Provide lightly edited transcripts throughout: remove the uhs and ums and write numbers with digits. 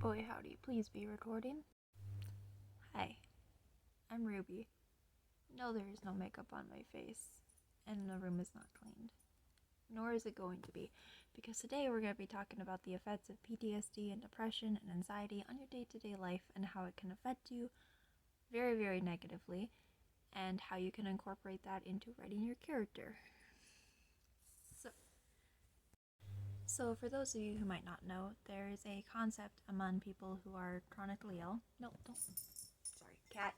Boy howdy, please be recording. Hi, I'm Ruby. No, there is no makeup on my face, and the room is not cleaned. Nor is it going to be, because today we're going to be talking about the effects of PTSD and depression and anxiety on your day-to-day life and how it can affect you very, very negatively, and how you can incorporate that into writing your character. So for those of you who might not know, there is a concept among people who are chronically ill. No, don't. Sorry, cat.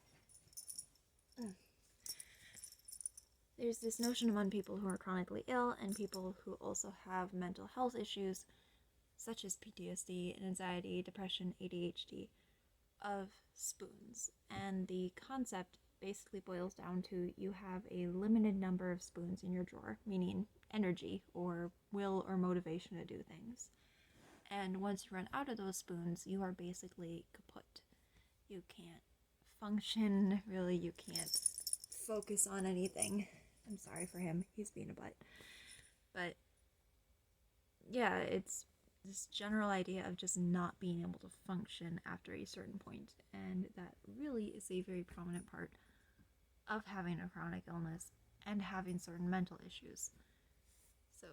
There's this notion among people who are chronically ill and people who also have mental health issues, such as PTSD, anxiety, depression, ADHD, of spoons. And the concept basically boils down to you have a limited number of spoons in your drawer, meaning energy or will or motivation to do things. And once you run out of those spoons, you are basically kaput. You can't function, really, you can't focus on anything. I'm sorry for him, he's being a butt. But yeah, it's this general idea of just not being able to function after a certain point, and that really is a very prominent part of having a chronic illness and having certain mental issues. So,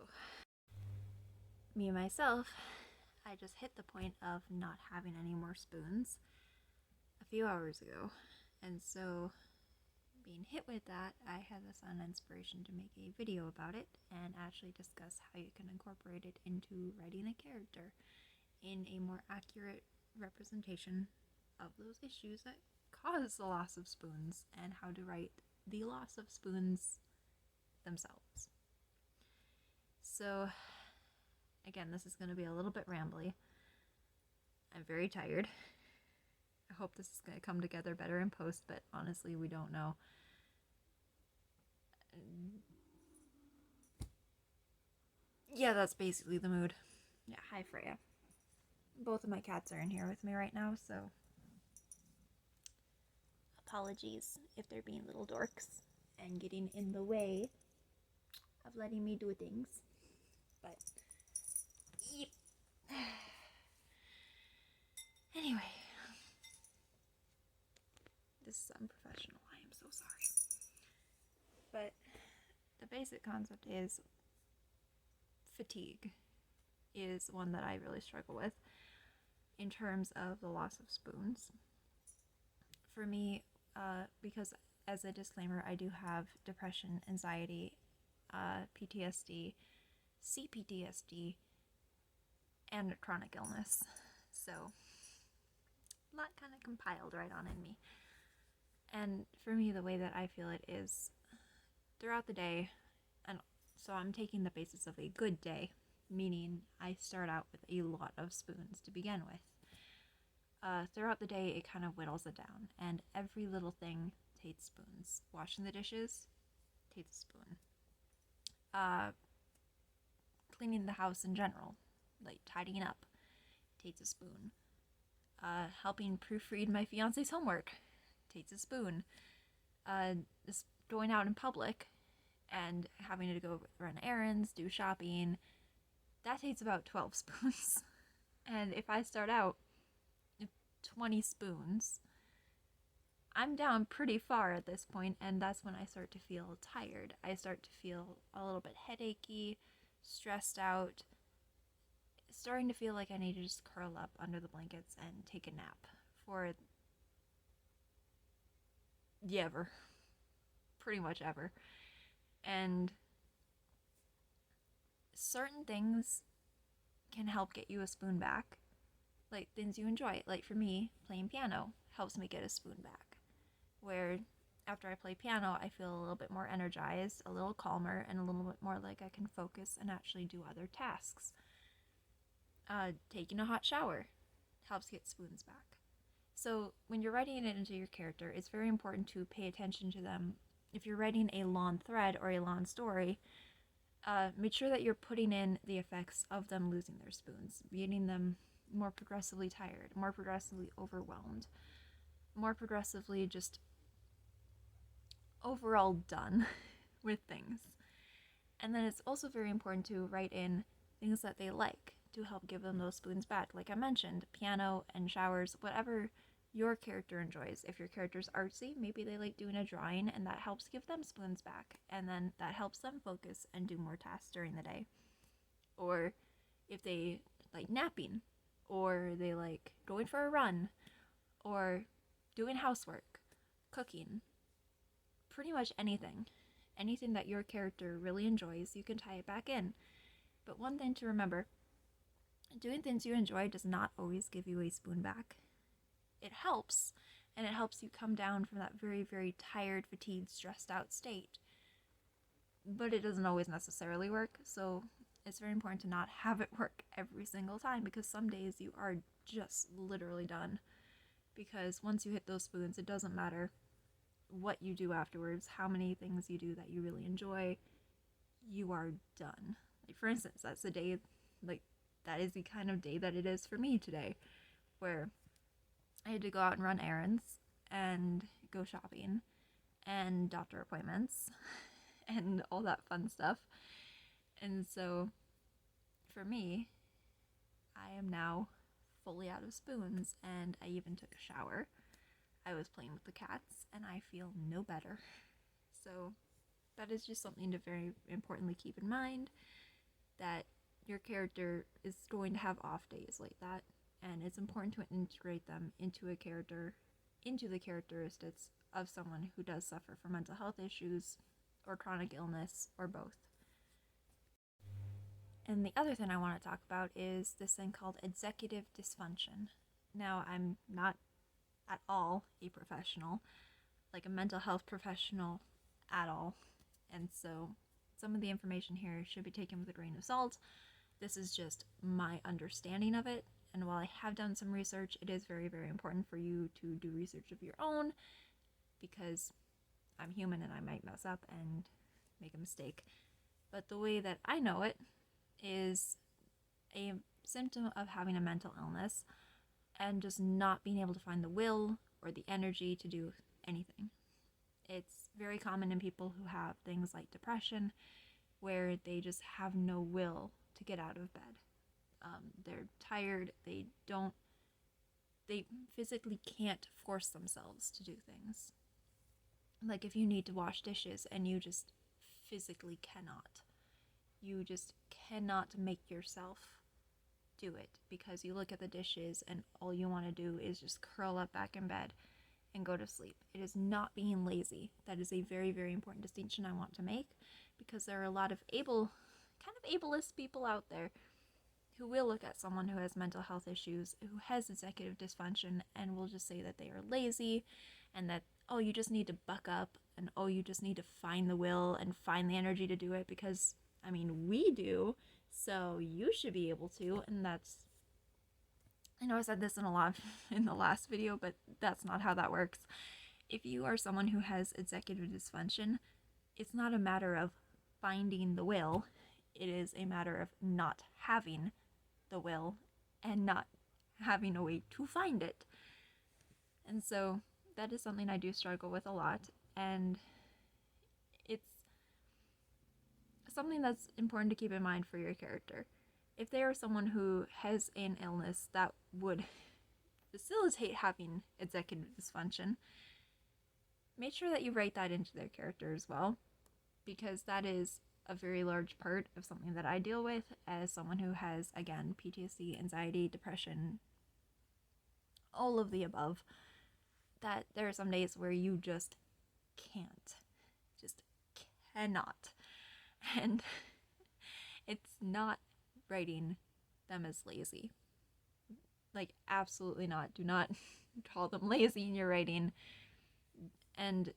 me myself, I just hit the point of not having any more spoons a few hours ago, and so being hit with that, I had the sudden inspiration to make a video about it and actually discuss how you can incorporate it into writing a character in a more accurate representation of those issues that cause the loss of spoons and how to write the loss of spoons themselves. So, again, this is going to be a little bit rambly. I'm very tired. I hope this is going to come together better in post, but honestly, we don't know. Yeah, that's basically the mood. Yeah, hi Freya. Both of my cats are in here with me right now, so apologies if they're being little dorks and getting in the way of letting me do things. But anyway, this is unprofessional. I am so sorry. But the basic concept is fatigue is one that I really struggle with in terms of the loss of spoons. For me, because as a disclaimer, I do have depression, anxiety, PTSD, CPTSD, and a chronic illness. So, a lot kind of compiled right on in me. And for me, the way that I feel it is throughout the day, and so I'm taking the basis of a good day, meaning I start out with a lot of spoons to begin with. Throughout the day, it kind of whittles it down, and every little thing takes spoons. Washing the dishes takes a spoon. Cleaning the house in general, like tidying up, takes a spoon. Helping proofread my fiance's homework takes a spoon. Just going out in public and having to go run errands, do shopping, that takes about 12 spoons. And if I start out 20 spoons, I'm down pretty far at this point, and that's when I start to feel tired. I start to feel a little bit headachy, stressed out, starting to feel like I need to just curl up under the blankets and take a nap for ever. Pretty much ever. And certain things can help get you a spoon back, like things you enjoy. Like for me, playing piano helps me get a spoon back, where after I play piano, I feel a little bit more energized, a little calmer, and a little bit more like I can focus and actually do other tasks. Taking a hot shower helps get spoons back. So when you're writing it into your character, it's very important to pay attention to them. If you're writing a long thread or a long story, make sure that you're putting in the effects of them losing their spoons, getting them more progressively tired, more progressively overwhelmed, more progressively just overall done with things. And then it's also very important to write in things that they like, to help give them those spoons back. Like I mentioned, piano and showers, whatever your character enjoys. If your character's artsy, maybe they like doing a drawing, and that helps give them spoons back, and then that helps them focus and do more tasks during the day. Or if they like napping, or they like going for a run, or doing housework, cooking, pretty much anything. Anything that your character really enjoys, you can tie it back in. But one thing to remember, doing things you enjoy does not always give you a spoon back. It helps, and it helps you come down from that very, very tired, fatigued, stressed out state. But it doesn't always necessarily work, so it's very important to not have it work every single time, because some days you are just literally done. Because once you hit those spoons, it doesn't matter what you do afterwards, how many things you do that you really enjoy, you are done. Like, for instance, that's the day, like, that is the kind of day that it is for me today, where I had to go out and run errands and go shopping and doctor appointments and all that fun stuff. And so for me, I am now fully out of spoons, and I even took a shower. I was playing with the cats, and I feel no better. So that is just something to very importantly keep in mind, that your character is going to have off days like that, and it's important to integrate them into the characteristics of someone who does suffer from mental health issues or chronic illness or both. And the other thing I want to talk about is this thing called executive dysfunction. Now, I'm not at all a professional, like a mental health professional at all, and so some of the information here should be taken with a grain of salt. This is just my understanding of it, and while I have done some research, it is very, very important for you to do research of your own, because I'm human and I might mess up and make a mistake. But the way that I know it is a symptom of having a mental illness and just not being able to find the will or the energy to do anything. It's very common in people who have things like depression, where they just have no will to get out of bed. They're tired, they physically can't force themselves to do things. Like if you need to wash dishes and you just physically cannot. You just cannot make yourself do it, because you look at the dishes and all you want to do is just curl up back in bed and go to sleep. It is not being lazy. That is a very, very important distinction I want to make, because there are a lot of ableist people out there who will look at someone who has mental health issues, who has executive dysfunction, and will just say that they are lazy, and that, oh, you just need to buck up, and oh, you just need to find the will and find the energy to do it, because, I mean, we do, so you should be able to. And that's, I know I said this in the last video, but that's not how that works. If you are someone who has executive dysfunction, it's not a matter of finding the will, it is a matter of not having the will and not having a way to find it. And so that is something I do struggle with a lot, and it's something that's important to keep in mind for your character. If they are someone who has an illness that would facilitate having executive dysfunction, make sure that you write that into their character as well, because that is a very large part of something that I deal with as someone who has, again, PTSD, anxiety, depression, all of the above, that there are some days where you just can't, just cannot. And it's not writing them as lazy. Like, absolutely not. Do not call them lazy in your writing, and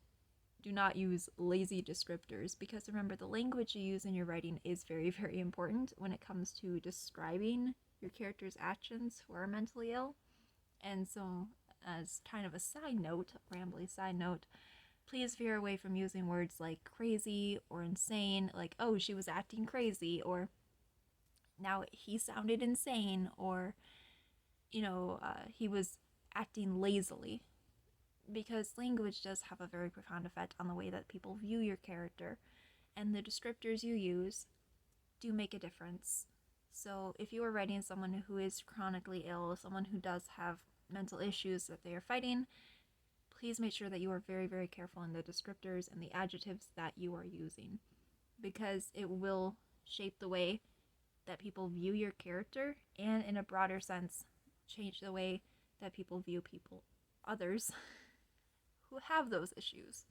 do not use lazy descriptors, because remember, the language you use in your writing is very, very important when it comes to describing your character's actions who are mentally ill. And so, as kind of a side note, rambly side note, please veer away from using words like crazy or insane, like, oh, she was acting crazy, or now he sounded insane, or, he was acting lazily. Because language does have a very profound effect on the way that people view your character, and the descriptors you use do make a difference. So if you are writing someone who is chronically ill, someone who does have mental issues that they are fighting, please make sure that you are very, very careful in the descriptors and the adjectives that you are using, because it will shape the way that people view your character, and in a broader sense, change the way that people view others who have those issues.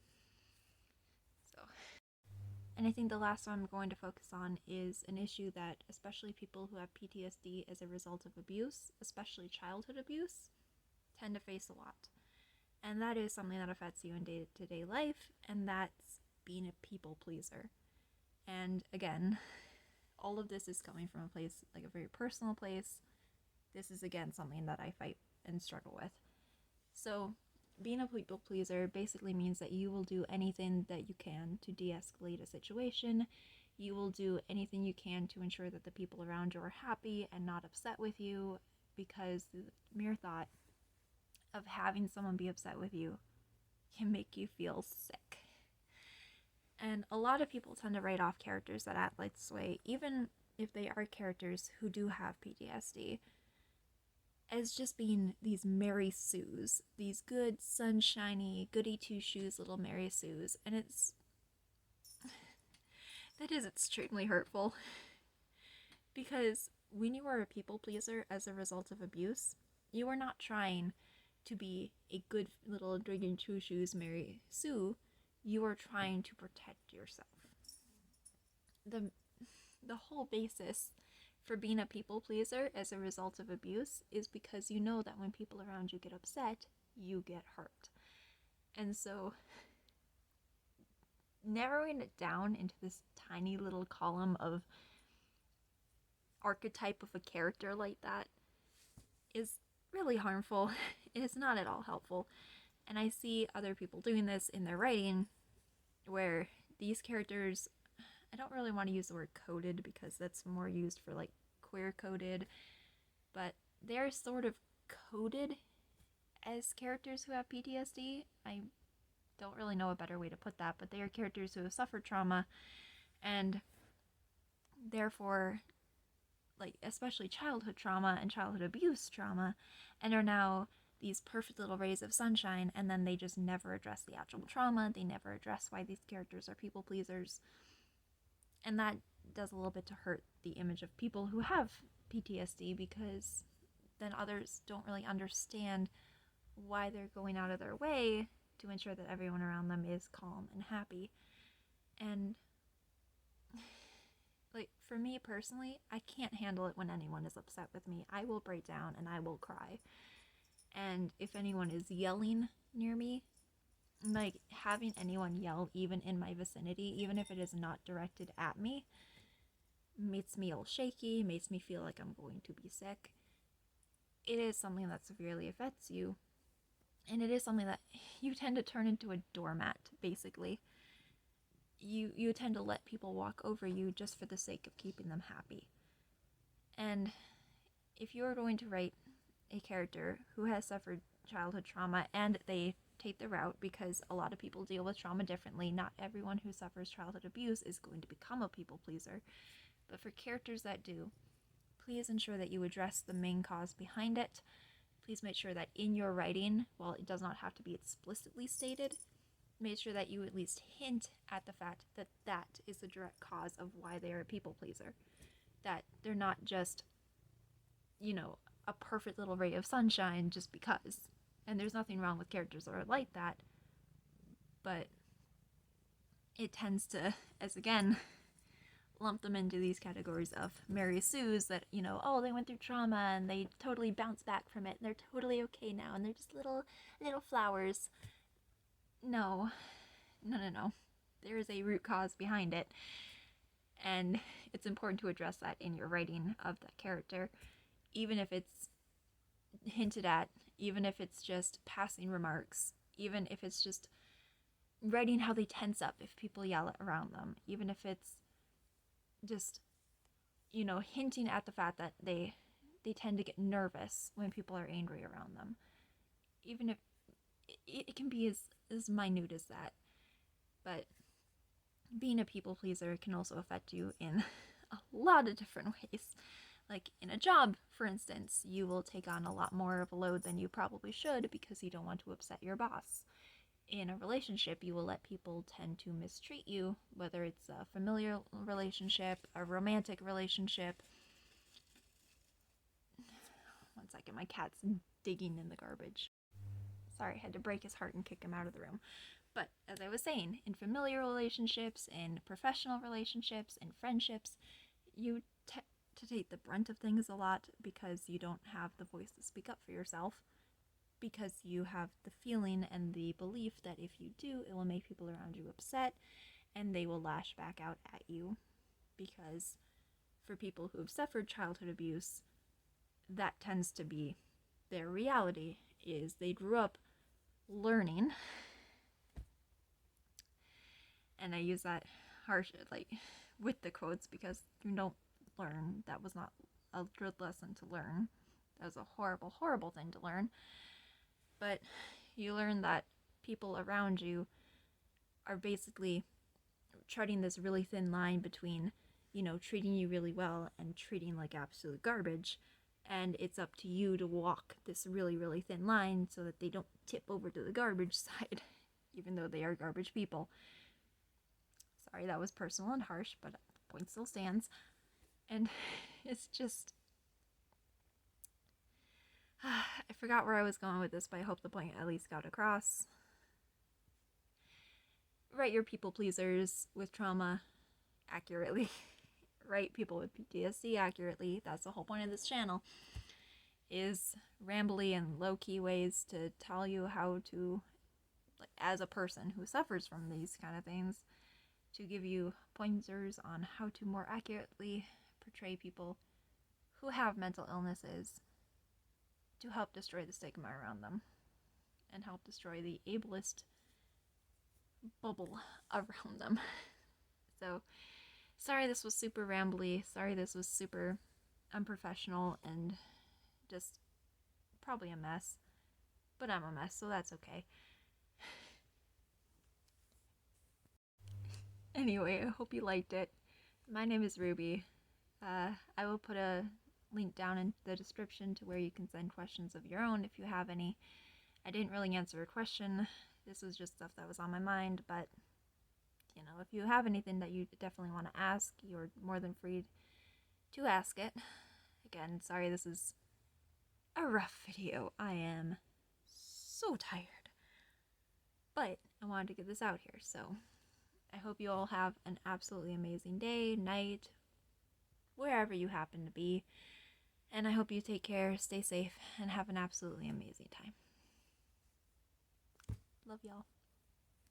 So, and I think the last one I'm going to focus on is an issue that especially people who have PTSD as a result of abuse, especially childhood abuse, tend to face a lot. And that is something that affects you in day-to-day life, and that's being a people pleaser. And again, all of this is coming from a place, like a very personal place. This is, again, something that I fight and struggle with. So, being a people pleaser basically means that you will do anything that you can to de-escalate a situation. You will do anything you can to ensure that the people around you are happy and not upset with you, because the mere thought of having someone be upset with you can make you feel sick. And a lot of people tend to write off characters that act like this way, even if they are characters who do have PTSD, as just being these Mary Sues, these good, sunshiny, goody two-shoes little Mary Sues. And that is extremely hurtful. Because when you are a people pleaser as a result of abuse, you are not trying to be a good little drinking two-shoes Mary Sue. You are trying to protect yourself. The whole basis for being a people pleaser as a result of abuse is because you know that when people around you get upset, you get hurt. And so narrowing it down into this tiny little column of archetype of a character like that is really harmful. It is not at all helpful. And I see other people doing this in their writing, where these characters, I don't really want to use the word coded because that's more used for like queer coded, but they're sort of coded as characters who have PTSD. I don't really know a better way to put that, but they are characters who have suffered trauma, and therefore, like, especially childhood trauma and childhood abuse trauma, and are now these perfect little rays of sunshine, and then they just never address the actual trauma. They never address why these characters are people pleasers. And that does a little bit to hurt the image of people who have PTSD, because then others don't really understand why they're going out of their way to ensure that everyone around them is calm and happy. And like, for me personally, I can't handle it when anyone is upset with me. I will break down and I will cry. And if anyone is yelling near me, like, having anyone yell even in my vicinity, even if it is not directed at me, makes me all shaky, makes me feel like I'm going to be sick. It is something that severely affects you, and it is something that you tend to turn into a doormat, basically. You tend to let people walk over you just for the sake of keeping them happy. And if you're going to write a character who has suffered childhood trauma, and they take the route, because a lot of people deal with trauma differently. Not everyone who suffers childhood abuse is going to become a people pleaser. But for characters that do, please ensure that you address the main cause behind it. Please make sure that in your writing, while it does not have to be explicitly stated, make sure that you at least hint at the fact that that is the direct cause of why they are a people pleaser. That they're not just, a perfect little ray of sunshine just because. And there's nothing wrong with characters that are like that, but it tends to, as again, lump them into these categories of Mary Sue's that, they went through trauma and they totally bounced back from it and they're totally okay now and they're just little flowers. No. There is a root cause behind it, and it's important to address that in your writing of that character, even if it's hinted at, even if it's just passing remarks, even if it's just writing how they tense up if people yell around them, even if it's just, hinting at the fact that they tend to get nervous when people are angry around them. Even if it can be as minute as that. But being a people pleaser can also affect you in a lot of different ways. Like in a job, for instance, you will take on a lot more of a load than you probably should because you don't want to upset your boss. In a relationship, you will let people tend to mistreat you, whether it's a familial relationship, a romantic relationship. One second, my cat's digging in the garbage. Sorry, I had to break his heart and kick him out of the room. But as I was saying, in familiar relationships, in professional relationships, in friendships, you tend to take the brunt of things a lot because you don't have the voice to speak up for yourself, because you have the feeling and the belief that if you do, it will make people around you upset and they will lash back out at you. Because for people who have suffered childhood abuse, that tends to be their reality, is they grew up learning, and I use that harsh, like, with the quotes, because you don't learn. That was not a good lesson to learn. That was a horrible, horrible thing to learn. But you learn that people around you are basically treading this really thin line between, treating you really well and treating like absolute garbage. And it's up to you to walk this really, really thin line so that they don't tip over to the garbage side, even though they are garbage people. Sorry, that was personal and harsh, but the point still stands. And it's just... I forgot where I was going with this, but I hope the point at least got across. Write your people pleasers with trauma accurately. Write people with PTSD accurately. That's the whole point of this channel, is rambly and low-key ways to tell you how to, like, as a person who suffers from these kind of things, to give you pointers on how to more accurately portray people who have mental illnesses, to help destroy the stigma around them and help destroy the ableist bubble around them. So, sorry this was super rambly. Sorry this was super unprofessional and just probably a mess. But I'm a mess, so that's okay. Anyway, I hope you liked it. My name is Ruby. I will put a link down in the description to where you can send questions of your own if you have any. I didn't really answer a question. This was just stuff that was on my mind, but if you have anything that you definitely want to ask, you're more than free to ask it. Again, sorry this is a rough video. I am so tired. But I wanted to get this out here, so I hope you all have an absolutely amazing day, night, wherever you happen to be. And I hope you take care, stay safe, and have an absolutely amazing time. Love y'all.